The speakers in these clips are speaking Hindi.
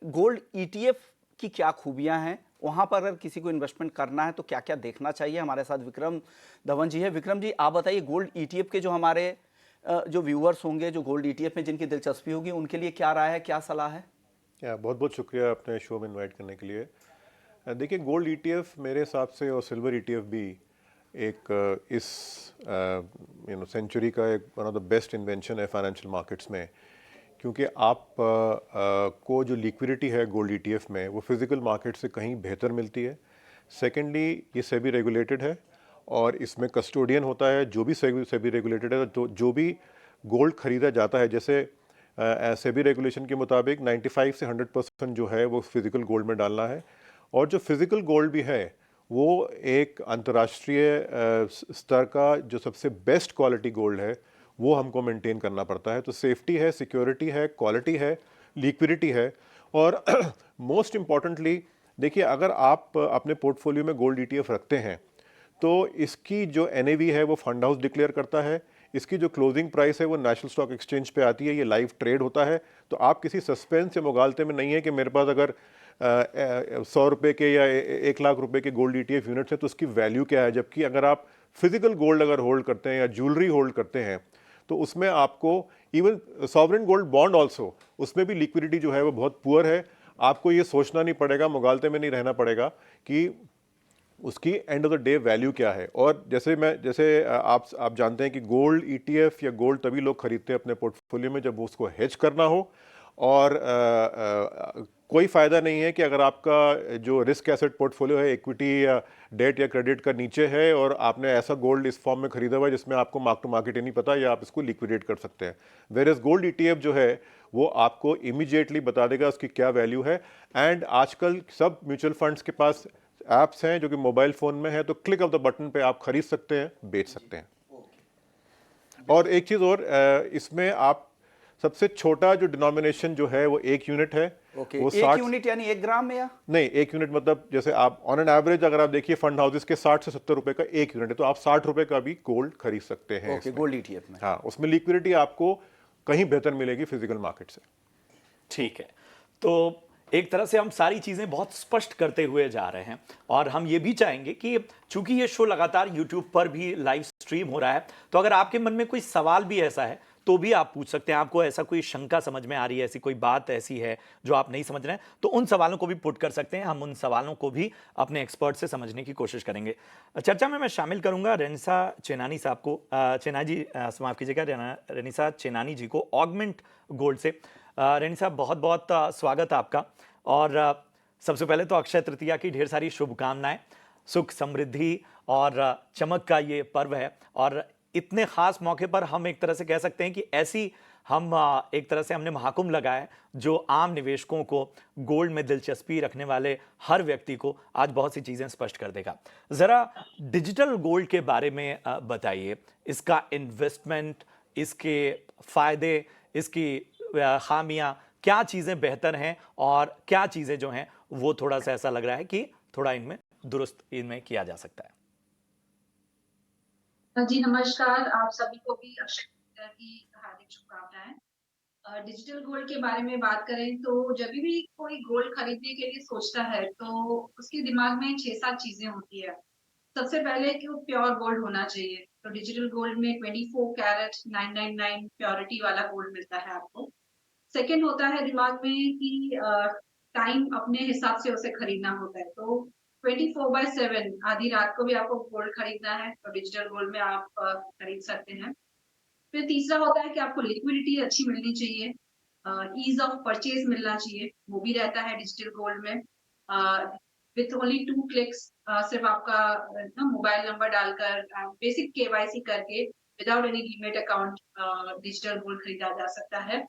गोल्ड ईटीएफ की क्या खूबियां हैं, वहां पर अगर किसी को इन्वेस्टमेंट करना है तो क्या क्या देखना चाहिए? हमारे साथ विक्रम धवन जी है। विक्रम जी, आप बताइए, गोल्ड ईटीएफ के जो हमारे जो व्यूअर्स होंगे, जो गोल्ड ईटीएफ में जिनकी दिलचस्पी होगी, उनके लिए क्या राय है, क्या सलाह है? या बहुत बहुत शुक्रिया अपने शो में इनवाइट करने के लिए। देखिए, गोल्ड ईटीएफ मेरे हिसाब से और सिल्वर ईटीएफ भी एक इस सेंचुरी का एक one of the best invention है फाइनेंशियल मार्केट्स में। क्योंकि आप को जो लिक्विडिटी है गोल्ड ईटीएफ में वो फिजिकल मार्केट से कहीं बेहतर मिलती है। सेकेंडली, ये सेबी रेगुलेटेड है और इसमें कस्टोडियन होता है जो भी सेबी रेगुलेटेड है। तो जो भी गोल्ड खरीदा जाता है, जैसे सेबी रेगुलेशन के मुताबिक 95 से 100% जो है वो फिजिकल गोल्ड में डालना है। और जो फिजिकल गोल्ड भी है वो एक अंतर्राष्ट्रीय स्तर का जो सबसे बेस्ट क्वालिटी गोल्ड है वो हमको मेंटेन करना पड़ता है। तो सेफ्टी है, सिक्योरिटी है, क्वालिटी है, लिक्विडिटी है। और मोस्ट इम्पॉर्टेंटली देखिए, अगर आप अपने पोर्टफोलियो में गोल्ड ईटीएफ रखते हैं तो इसकी जो एनएवी है वो फंड हाउस डिक्लेयर करता है। इसकी जो क्लोजिंग प्राइस है वो नेशनल स्टॉक एक्सचेंज पे आती है, ये लाइव ट्रेड होता है। तो आप किसी सस्पेंस या मुगालते में नहीं है कि मेरे पास अगर 100 रुपये के या 1 लाख रुपए के गोल्ड ईटीएफ यूनिट्स हैं तो उसकी वैल्यू क्या है। जबकि अगर आप फिजिकल गोल्ड अगर होल्ड करते हैं या ज्वेलरी होल्ड करते हैं तो उसमें आपको even sovereign gold bond also, उसमें भी लिक्विडिटी जो है वो बहुत पुअर है। आपको ये सोचना नहीं पड़ेगा, मुगालते में नहीं रहना पड़ेगा कि उसकी end of the day value क्या है। और जैसे आप जानते हैं कि गोल्ड ईटीएफ या गोल्ड तभी लोग खरीदते हैं अपने पोर्टफोलियो में जब उसको हेज करना हो। और कोई फ़ायदा नहीं है कि अगर आपका जो रिस्क एसेट पोर्टफोलियो है इक्विटी या डेट या क्रेडिट का नीचे है और आपने ऐसा गोल्ड इस फॉर्म में खरीदा हुआ है जिसमें आपको मार्क टू मार्केट ही नहीं पता, या आप इसको लिक्विडेट कर सकते हैं। वेर एज गोल्ड ईटीएफ जो है वो आपको इमीडिएटली बता देगा उसकी क्या वैल्यू है। एंड आजकल सब म्यूचुअल फंड्स के पास ऐप्स हैं जो कि मोबाइल फ़ोन में है, तो क्लिक ऑफ द बटन पे आप खरीद सकते हैं, बेच सकते हैं। और एक चीज़ और, इसमें आप सबसे छोटा जो डिनोमिनेशन जो है वो 1 यूनिट है। ओके, वो एक 60 यूनिट यानी 1 ग्राम में या? नहीं, 1 यूनिट मतलब जैसे आप ऑन एन एवरेज अगर आप देखिए फंड हाउसेस के 60 से 70 रुपए का 1 यूनिट है, तो आप 60 रुपए का भी गोल्ड खरीद सकते हैं ओके, इसमें। गोल्ड ईटीएफ में। हाँ, उसमें लिक्विडिटी आपको कहीं बेहतर मिलेगी फिजिकल मार्केट से। ठीक है। तो एक तरह से हम सारी चीज़ें बहुत स्पष्ट करते हुए जा रहे हैं और हम ये भी चाहेंगे कि चूंकि ये शो लगातार यूट्यूब पर भी लाइव स्ट्रीम हो रहा है, तो अगर आपके मन में कोई सवाल भी ऐसा है तो भी आप पूछ सकते हैं। आपको ऐसा कोई शंका समझ में आ रही है, ऐसी कोई बात ऐसी है जो आप नहीं समझ रहे हैं, तो उन सवालों को भी पुट कर सकते हैं। हम उन सवालों को भी अपने एक्सपर्ट से समझने की कोशिश करेंगे। चर्चा में मैं शामिल करूंगा रेनिसा चेनानी साहब को। चेना जी, माफ कीजिएगा, रेनिसा चेनानी जी को, ऑगमेंट गोल्ड से। रेनी साहब, बहुत बहुत स्वागत है आपका। और सबसे पहले तो अक्षय तृतीया की ढेर सारी शुभकामनाएं। सुख, समृद्धि और चमक का ये पर्व है और इतने खास मौके पर हम एक तरह से कह सकते हैं कि ऐसी हम एक तरह से हमने महाकुंभ लगाया है जो आम निवेशकों को, गोल्ड में दिलचस्पी रखने वाले हर व्यक्ति को आज बहुत सी चीजें स्पष्ट कर देगा। जरा डिजिटल गोल्ड के बारे में बताइए, इसका इन्वेस्टमेंट, इसके फायदे, इसकी खामियां, क्या चीजें बेहतर हैं और क्या चीजें जो हैं वो थोड़ा सा ऐसा लग रहा है कि थोड़ा इनमें दुरुस्त इनमें किया जा सकता है। जी नमस्कार, आप सभी को भी अक्षय तृतीया की हार्दिक शुभकामनाएं। डिजिटल गोल्ड के बारे में बात करें तो जब भी कोई गोल्ड खरीदने के लिए सोचता है तो उसके दिमाग में 6-7 चीजें होती है। सबसे पहले कि वो प्योर गोल्ड होना चाहिए, तो डिजिटल गोल्ड में 24 कैरेट 999 प्योरिटी वाला गोल्ड मिलता है आपको। सेकंड होता है दिमाग में कि टाइम अपने हिसाब से उसे खरीदना होता है, तो 24/7 आधी रात को भी आपको गोल्ड खरीदना है तो डिजिटल गोल्ड में आप खरीद सकते हैं। फिर तीसरा होता है कि आपको लिक्विडिटी अच्छी मिलनी चाहिए, ईज ऑफ परचेज मिलना चाहिए, वो भी रहता है डिजिटल गोल्ड में। विथ ओनली 2 क्लिक्स, सिर्फ आपका मोबाइल नंबर डालकर बेसिक केवाईसी करके without any demat account digital gold खरीदा जा सकता है।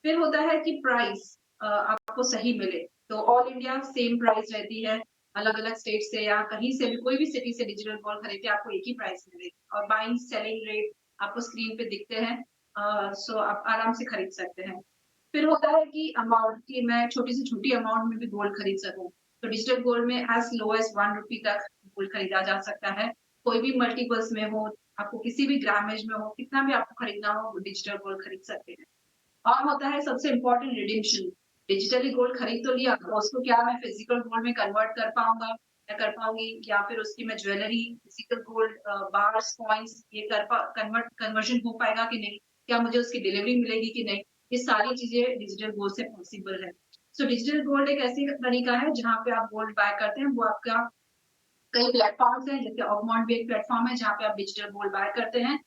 फिर होता है कि प्राइस आपको सही मिले, तो ऑल इंडिया सेम प्राइस रहती है। अलग अलग स्टेट से या कहीं से भी, कोई भी सिटी से डिजिटल गोल्ड खरीदे आपको एक ही प्राइस मिलेगी और बाइंग सेलिंग रेट आपको स्क्रीन पे दिखते हैं। सो आप आराम से खरीद सकते हैं। फिर होता है कि अमाउंट, कि मैं छोटी से छोटी अमाउंट में भी गोल्ड खरीद सकूं, तो डिजिटल गोल्ड में एज लो एज 1 रुपी तक गोल्ड खरीदा जा सकता है। कोई भी मल्टीपल्स में हो, आपको किसी भी ग्रामेज में हो, कितना भी आपको खरीदना हो, डिजिटल गोल्ड खरीद सकते हैं। और होता है सबसे इम्पोर्टेंट, रिडिम्पशन। डिजिटली गोल्ड खरीद तो लिया, तो उसको क्या मैं फिजिकल गोल्ड में कन्वर्ट कर पाऊंगा या कर पाऊंगी, या फिर उसकी मैं jewellery, physical gold bars, coins ये कन्वर्जन हो पाएगा कि नहीं, क्या मुझे उसकी डिलीवरी मिलेगी कि नहीं, ये सारी चीजें डिजिटल गोल्ड से पॉसिबल है। सो डिजिटल गोल्ड एक ऐसी तरीका है जहाँ पे आप गोल्ड बाय करते हैं, वो आपका कई प्लेटफॉर्म्स हैं, जैसे ऑगमोंट भी एक प्लेटफॉर्म है जहाँ पे आप डिजिटल गोल्ड बाय करते हैं।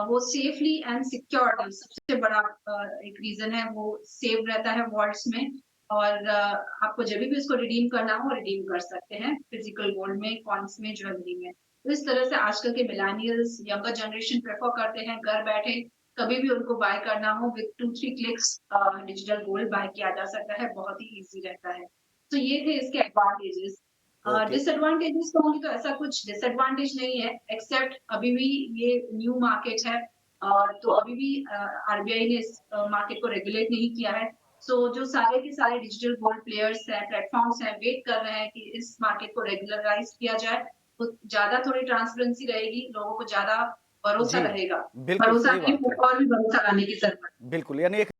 वो सेफली एंड सिक्योर्ड, सबसे बड़ा एक रीजन है, वो सेव रहता है वॉल्ट्स में, और आपको जब भी उसको रिडीम करना हो रिडीम कर सकते हैं फिजिकल गोल्ड में, कॉइन्स में, ज्वेलरी में। तो इस तरह से आजकल के मिलेनियल्स, यंगर जनरेशन प्रेफर करते हैं घर बैठे कभी भी उनको बाय करना हो, with 2-3 clicks digital gold buy किया जा सकता है, बहुत ही इजी रहता है। तो ये थे इसके एडवांटेजेस। ओके। डिसएडवांटेजेस कहूँगी तो ऐसा कुछ डिसएडवांटेज नहीं है, एक्सेप्ट अभी भी ये न्यू मार्केट है, तो अभी भी आरबीआई ने इस मार्केट को रेगुलेट नहीं किया है। सो जो सारे के सारे डिजिटल गोल्ड प्लेयर्स हैं, प्लेटफॉर्म्स हैं, वेट कर रहे हैं कि इस मार्केट को रेगुलराइज किया जाए, तो ज्यादा थोड़ी ट्रांसपेरेंसी रहेगी, लोगों को ज्यादा भरोसा जी, रहेगा। बिल्कुल भरोसा सही नहीं, बात है। और भी भरोसा लाने की जरूरत है। बिल्कुल, यानी एक